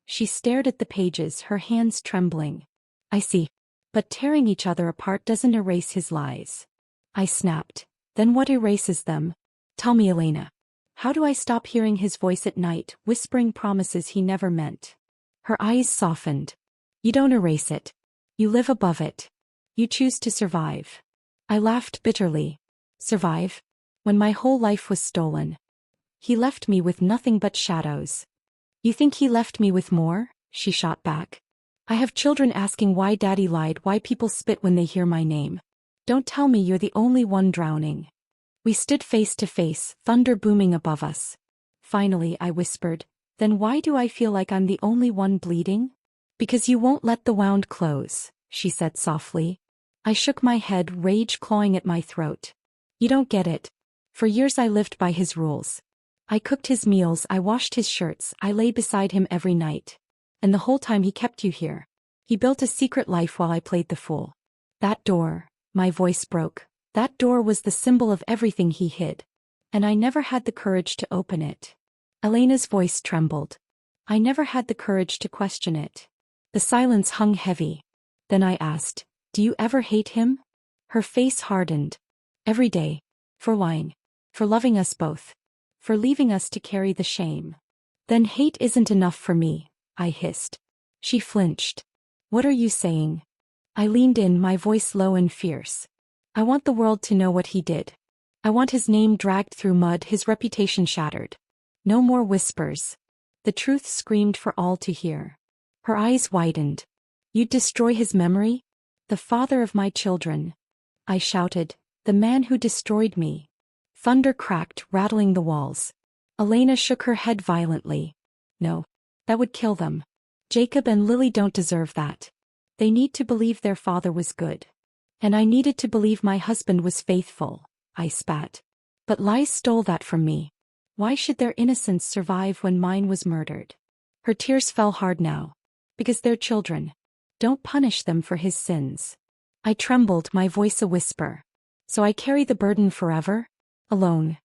She stared at the pages, her hands trembling. "I see. But tearing each other apart doesn't erase his lies." I snapped. "Then what erases them? Tell me, Elena. How do I stop hearing his voice at night, whispering promises he never meant?" Her eyes softened. "You don't erase it. You live above it. You choose to survive." I laughed bitterly. Survive? When my whole life was stolen. He left me with nothing but shadows. "You think he left me with more?" she shot back. "I have children asking why Daddy lied, why people spit when they hear my name. Don't tell me you're the only one drowning." We stood face to face, thunder booming above us. Finally, I whispered, "Then why do I feel like I'm the only one bleeding?" "Because you won't let the wound close," she said softly. I shook my head, rage clawing at my throat. "You don't get it. For years I lived by his rules. I cooked his meals, I washed his shirts, I lay beside him every night. And the whole time he kept you here. He built a secret life while I played the fool. That door," my voice broke, "that door was the symbol of everything he hid. And I never had the courage to open it." Elena's voice trembled. "I never had the courage to question it." The silence hung heavy. Then I asked, "Do you ever hate him?" Her face hardened. "Every day. For lying. For loving us both. For leaving us to carry the shame." "Then hate isn't enough for me," I hissed. She flinched. "What are you saying?" I leaned in, my voice low and fierce. "I want the world to know what he did. I want his name dragged through mud, his reputation shattered. No more whispers. The truth screamed for all to hear." Her eyes widened. "You'd destroy his memory? The father of my children." I shouted, "The man who destroyed me." Thunder cracked, rattling the walls. Elena shook her head violently. "No. That would kill them. Jacob and Lily don't deserve that. They need to believe their father was good. And I needed to believe my husband was faithful," I spat. "But lies stole that from me. Why should their innocence survive when mine was murdered?" Her tears fell hard now. "Because they're children. Don't punish them for his sins." I trembled, my voice a whisper. "So I carry the burden forever? Alone?"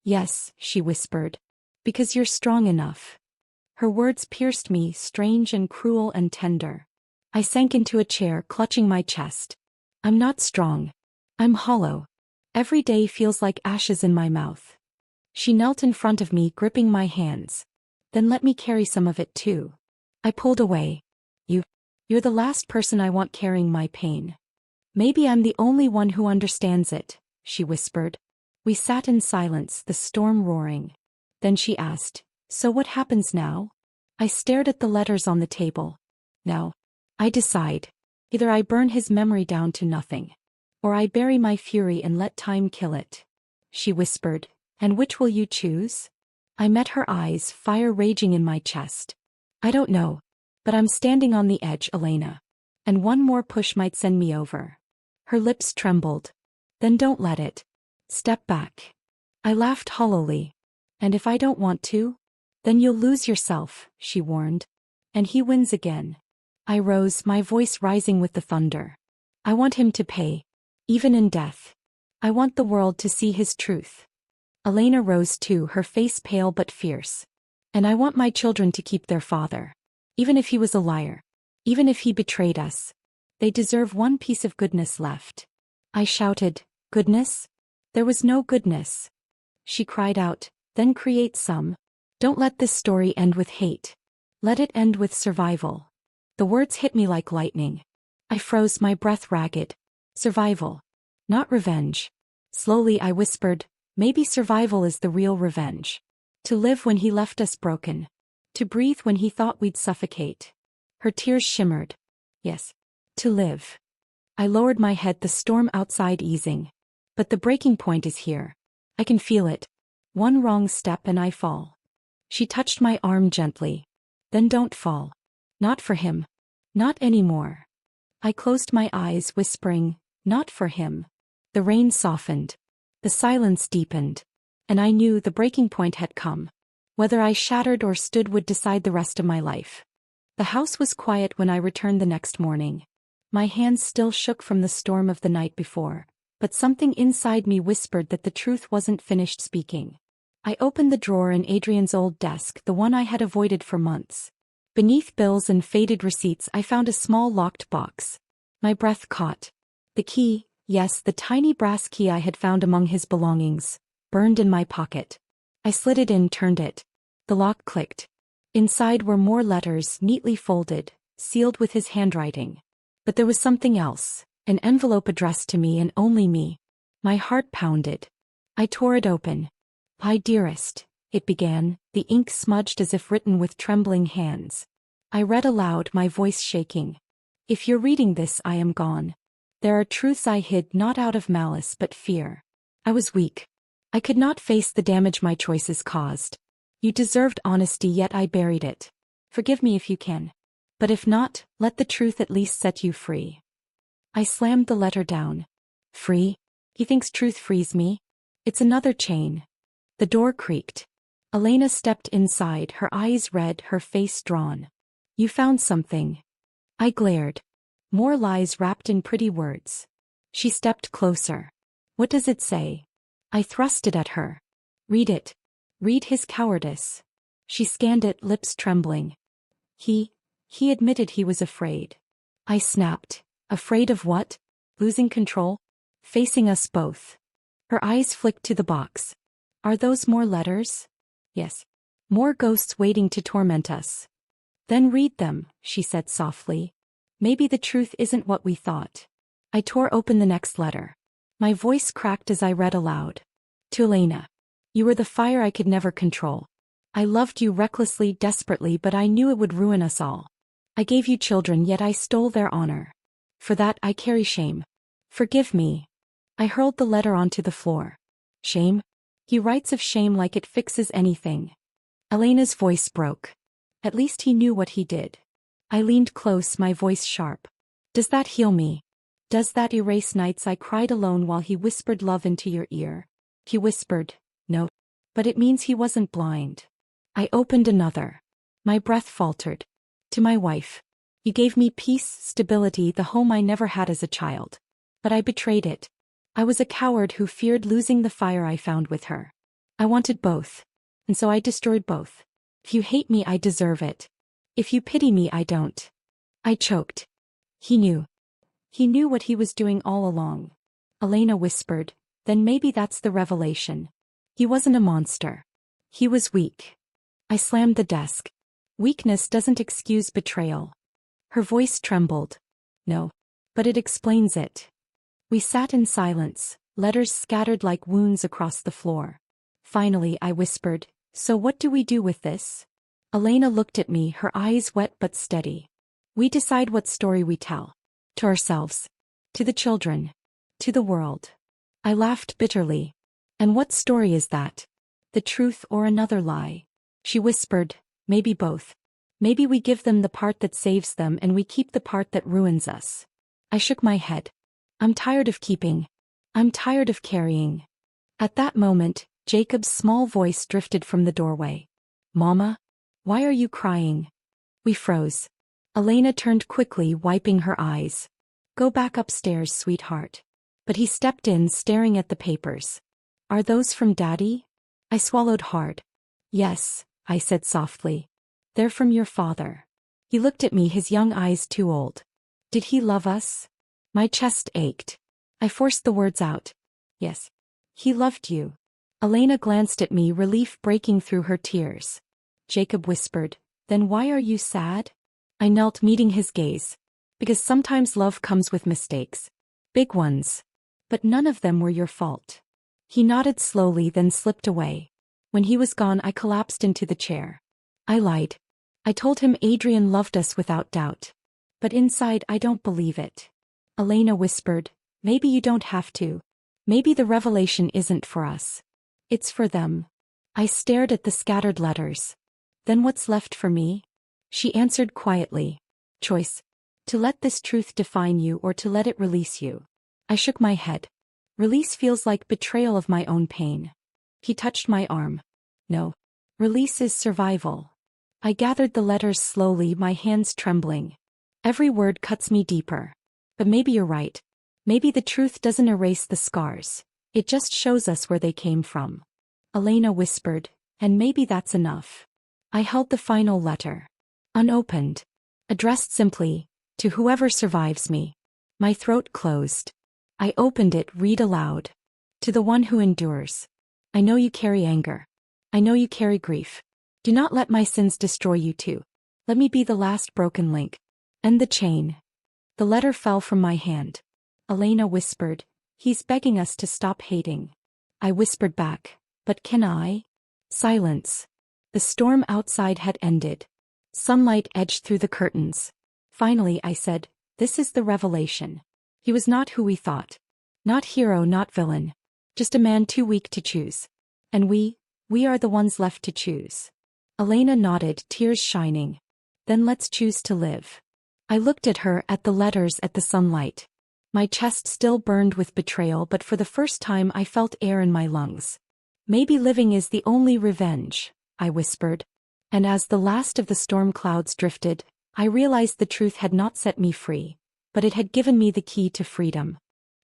"Yes," she whispered. "Because you're strong enough." Her words pierced me, strange and cruel and tender. I sank into a chair, clutching my chest. "I'm not strong. I'm hollow. Every day feels like ashes in my mouth." She knelt in front of me, gripping my hands. "Then let me carry some of it too." I pulled away. You're the last person I want carrying my pain." "Maybe I'm the only one who understands it," she whispered. We sat in silence, the storm roaring. Then she asked, So what happens now? I stared at the letters on the table. Now, I decide. Either I burn his memory down to nothing, or I bury my fury and let time kill it. She whispered, and which will you choose? I met her eyes, fire raging in my chest. I don't know, but I'm standing on the edge, Elena. And one more push might send me over. Her lips trembled. Then don't let it. Step back. I laughed hollowly. And if I don't want to? Then you'll lose yourself, she warned. And he wins again. I rose, my voice rising with the thunder. I want him to pay. Even in death. I want the world to see his truth. Elena rose too, her face pale but fierce. And I want my children to keep their father. Even if he was a liar. Even if he betrayed us. They deserve one piece of goodness left. I shouted, goodness? There was no goodness. She cried out, then create some. Don't let this story end with hate. Let it end with survival. The words hit me like lightning. I froze, my breath ragged. Survival. Not revenge. Slowly I whispered, maybe survival is the real revenge. To live when he left us broken. To breathe when he thought we'd suffocate. Her tears shimmered. Yes. To live. I lowered my head, the storm outside easing. But the breaking point is here. I can feel it. One wrong step and I fall. She touched my arm gently. Then don't fall. Not for him. Not anymore. I closed my eyes, whispering, not for him. The rain softened. The silence deepened. And I knew the breaking point had come. Whether I shattered or stood would decide the rest of my life. The house was quiet when I returned the next morning. My hands still shook from the storm of the night before, but something inside me whispered that the truth wasn't finished speaking. I opened the drawer in Adrian's old desk, the one I had avoided for months. Beneath bills and faded receipts I found a small locked box. My breath caught. The key, yes, the tiny brass key I had found among his belongings, burned in my pocket. I slid it in, turned it. The lock clicked. Inside were more letters, neatly folded, sealed with his handwriting. But there was something else, an envelope addressed to me and only me. My heart pounded. I tore it open. "My dearest," it began, the ink smudged as if written with trembling hands. I read aloud, my voice shaking. "If you're reading this, I am gone. There are truths I hid not out of malice but fear. I was weak. I could not face the damage my choices caused. You deserved honesty, yet I buried it. Forgive me if you can. But if not, let the truth at least set you free." I slammed the letter down. Free? He thinks truth frees me? It's another chain. The door creaked. Elena stepped inside, her eyes red, her face drawn. "You found something." I glared. More lies wrapped in pretty words. She stepped closer. "What does it say?" I thrust it at her. "Read it. Read his cowardice." She scanned it, lips trembling. He admitted he was afraid." I snapped. "Afraid of what? Losing control? Facing us both." Her eyes flicked to the box. "Are those more letters?" "Yes. More ghosts waiting to torment us." "Then read them," she said softly. "Maybe the truth isn't what we thought." I tore open the next letter. My voice cracked as I read aloud. "To Elena. You were the fire I could never control. I loved you recklessly, desperately, but I knew it would ruin us all. I gave you children, yet I stole their honor. For that I carry shame. Forgive me." I hurled the letter onto the floor. "Shame? He writes of shame like it fixes anything." Elena's voice broke. At least he knew what he did. I leaned close, my voice sharp. "Does that heal me? Does that erase nights I cried alone while he whispered love into your ear?" He whispered, "No. But it means he wasn't blind." I opened another. My breath faltered. "To my wife. You gave me peace, stability, the home I never had as a child. But I betrayed it. I was a coward who feared losing the fire I found with her. I wanted both. And so I destroyed both. If you hate me, I deserve it. If you pity me, I don't." I choked. He knew. He knew what he was doing all along. Elena whispered, "Then maybe that's the revelation. He wasn't a monster. He was weak." I slammed the desk. "Weakness doesn't excuse betrayal." Her voice trembled. "No. But it explains it." We sat in silence, letters scattered like wounds across the floor. Finally I whispered, So what do we do with this? Elena looked at me, her eyes wet but steady. We decide what story we tell. To ourselves. To the children. To the world. I laughed bitterly. And what story is that? The truth or another lie? She whispered, maybe both. Maybe we give them the part that saves them and we keep the part that ruins us. I shook my head. I'm tired of keeping. I'm tired of carrying. At that moment, Jacob's small voice drifted from the doorway. Mama? Why are you crying? We froze. Elena turned quickly, wiping her eyes. Go back upstairs, sweetheart. But he stepped in, staring at the papers. Are those from Daddy? I swallowed hard. Yes, I said softly. They're from your father. He looked at me, his young eyes too old. Did he love us? My chest ached. I forced the words out. Yes. He loved you. Elena glanced at me, relief breaking through her tears. Jacob whispered, then why are you sad? I knelt, meeting his gaze. Because sometimes love comes with mistakes. Big ones. But none of them were your fault. He nodded slowly, then slipped away. When he was gone, I collapsed into the chair. I lied. I told him Adrian loved us without doubt. But inside, I don't believe it. Elena whispered, maybe you don't have to. Maybe the revelation isn't for us. It's for them. I stared at the scattered letters. Then what's left for me? She answered quietly. Choice. To let this truth define you or to let it release you. I shook my head. Release feels like betrayal of my own pain. He touched my arm. No. Release is survival. I gathered the letters slowly, my hands trembling. Every word cuts me deeper. But maybe you're right. Maybe the truth doesn't erase the scars. It just shows us where they came from. Elena whispered, and maybe that's enough. I held the final letter. Unopened. Addressed simply, to whoever survives me. My throat closed. I opened it, read aloud. To the one who endures. I know you carry anger. I know you carry grief. Do not let my sins destroy you too. Let me be the last broken link. End the chain. The letter fell from my hand. Elena whispered, he's begging us to stop hating. I whispered back, but can I? Silence. The storm outside had ended. Sunlight edged through the curtains. Finally I said, this is the revelation. He was not who we thought. Not hero, not villain. Just a man too weak to choose. And we are the ones left to choose. Elena nodded, tears shining. Then let's choose to live. I looked at her, at the letters, at the sunlight. My chest still burned with betrayal, but for the first time I felt air in my lungs. Maybe living is the only revenge, I whispered. And as the last of the storm clouds drifted, I realized the truth had not set me free, but it had given me the key to freedom.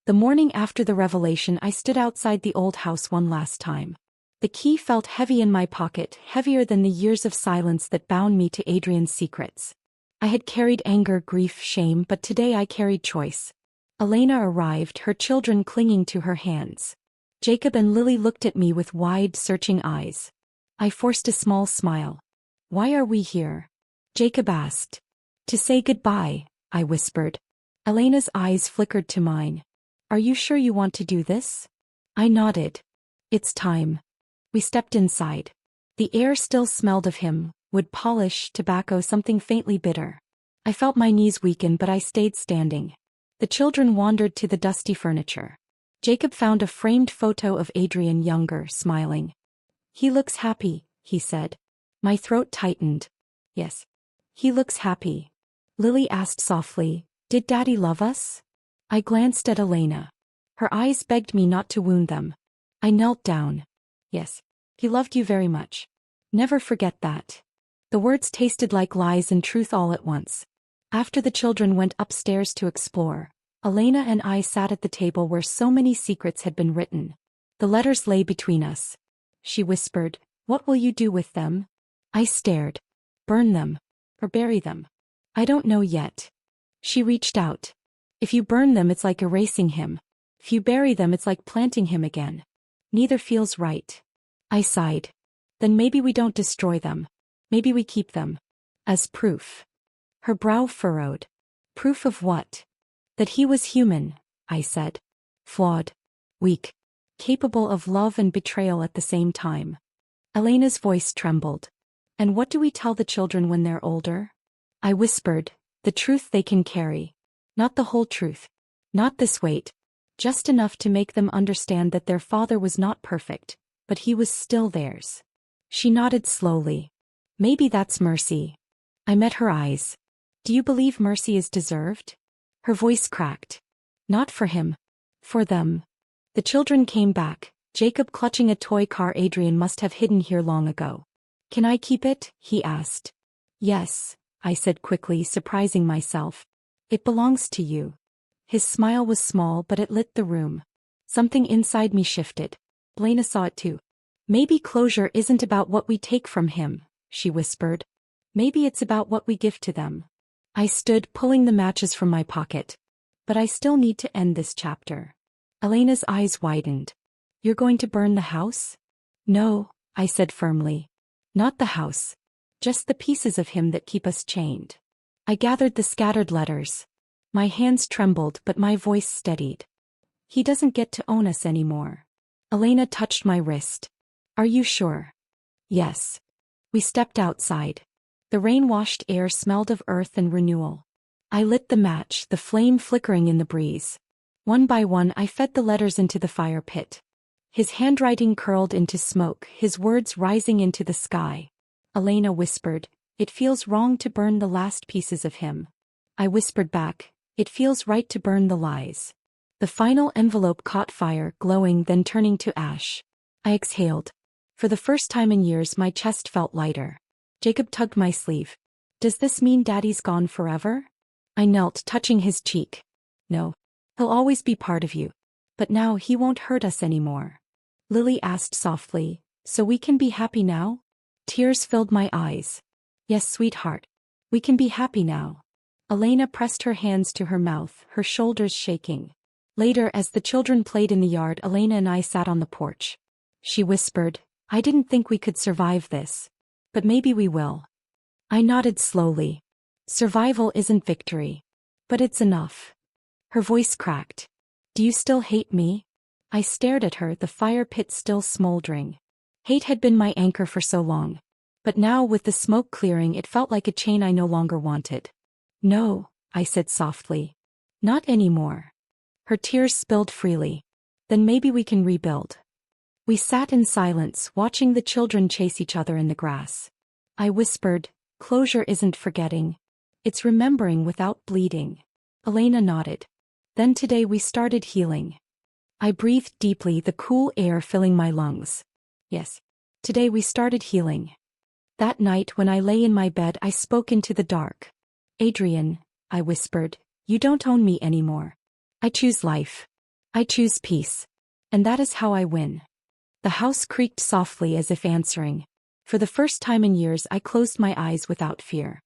The morning after the revelation, I stood outside the old house one last time. The key felt heavy in my pocket, heavier than the years of silence that bound me to Adrian's secrets. I had carried anger, grief, shame, but today I carried choice. Elena arrived, her children clinging to her hands. Jacob and Lily looked at me with wide, searching eyes. I forced a small smile. Why are we here? Jacob asked. To say goodbye, I whispered. Elena's eyes flickered to mine. Are you sure you want to do this? I nodded. It's time. We stepped inside. The air still smelled of him, wood polish, tobacco, something faintly bitter. I felt my knees weaken, but I stayed standing. The children wandered to the dusty furniture. Jacob found a framed photo of Adrian younger, smiling. He looks happy, he said. My throat tightened. Yes. He looks happy. Lily asked softly, did Daddy love us? I glanced at Elena. Her eyes begged me not to wound them. I knelt down. Yes. He loved you very much. Never forget that. The words tasted like lies and truth all at once. After the children went upstairs to explore, Elena and I sat at the table where so many secrets had been written. The letters lay between us. She whispered, what will you do with them? I stared. Burn them. Or bury them. I don't know yet. She reached out. If you burn them, it's like erasing him. If you bury them, it's like planting him again. Neither feels right. I sighed. Then maybe we don't destroy them. Maybe we keep them. As proof. Her brow furrowed. Proof of what? That he was human, I said. Flawed. Weak. Capable of love and betrayal at the same time. Elena's voice trembled. And what do we tell the children when they're older? I whispered, the truth they can carry. Not the whole truth. Not this weight. Just enough to make them understand that their father was not perfect, but he was still theirs. She nodded slowly. Maybe that's mercy. I met her eyes. Do you believe mercy is deserved? Her voice cracked. Not for him. For them. The children came back, Jacob clutching a toy car Adrian must have hidden here long ago. Can I keep it? He asked. Yes, I said quickly, surprising myself. It belongs to you. His smile was small, but it lit the room. Something inside me shifted. Lena saw it too. Maybe closure isn't about what we take from him, she whispered. Maybe it's about what we give to them. I stood, pulling the matches from my pocket. But I still need to end this chapter. Elena's eyes widened. You're going to burn the house? No, I said firmly. Not the house. Just the pieces of him that keep us chained. I gathered the scattered letters. My hands trembled, but my voice steadied. He doesn't get to own us anymore. Elena touched my wrist. Are you sure? Yes. We stepped outside. The rain-washed air smelled of earth and renewal. I lit the match, the flame flickering in the breeze. One by one I fed the letters into the fire pit. His handwriting curled into smoke, his words rising into the sky. Elena whispered, "It feels wrong to burn the last pieces of him." I whispered back, "It feels right to burn the lies." The final envelope caught fire, glowing, then turning to ash. I exhaled. For the first time in years my chest felt lighter. Jacob tugged my sleeve. "Does this mean Daddy's gone forever?" I knelt, touching his cheek. "No. He'll always be part of you. But now he won't hurt us anymore." Lily asked softly, "So we can be happy now?" Tears filled my eyes. "Yes, sweetheart. We can be happy now." Elena pressed her hands to her mouth, her shoulders shaking. Later, as the children played in the yard, Elena and I sat on the porch. She whispered, "I didn't think we could survive this. But maybe we will." I nodded slowly. Survival isn't victory. But it's enough. Her voice cracked. "Do you still hate me?" I stared at her, the fire pit still smoldering. Hate had been my anchor for so long. But now, with the smoke clearing, it felt like a chain I no longer wanted. "No," I said softly. "Not anymore." Her tears spilled freely. "Then maybe we can rebuild." We sat in silence, watching the children chase each other in the grass. I whispered, "Closure isn't forgetting. It's remembering without bleeding." Elena nodded. Then today we started healing. I breathed deeply, the cool air filling my lungs. Yes. Today we started healing. That night when I lay in my bed, I spoke into the dark. "Adrian," I whispered, "you don't own me anymore. I choose life. I choose peace. And that is how I win." The house creaked softly as if answering. For the first time in years I closed my eyes without fear.